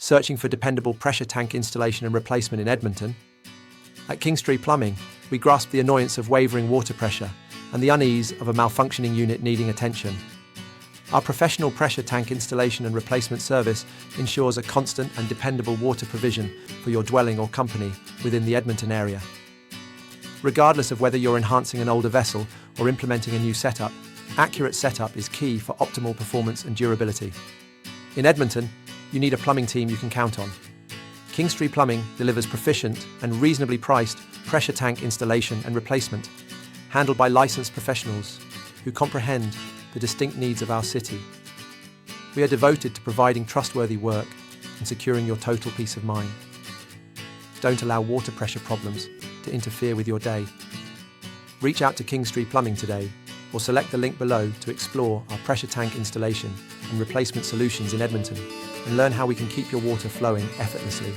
Searching for dependable pressure tank installation and replacement in Edmonton? At Kingstree Plumbing, we grasp the annoyance of wavering water pressure and the unease of a malfunctioning unit needing attention. Our professional pressure tank installation and replacement service ensures a constant and dependable water provision for your dwelling or company within the Edmonton area. Regardless of whether you're enhancing an older vessel or implementing a new setup, accurate setup is key for optimal performance and durability. In Edmonton, you need a plumbing team you can count on. Kingstree Plumbing delivers proficient and reasonably priced pressure tank installation and replacement, handled by licensed professionals who comprehend the distinct needs of our city. We are devoted to providing trustworthy work and securing your total peace of mind. Don't allow water pressure problems to interfere with your day. Reach out to Kingstree Plumbing today or select the link below to explore our pressure tank installation and replacement solutions in Edmonton and learn how we can keep your water flowing effortlessly.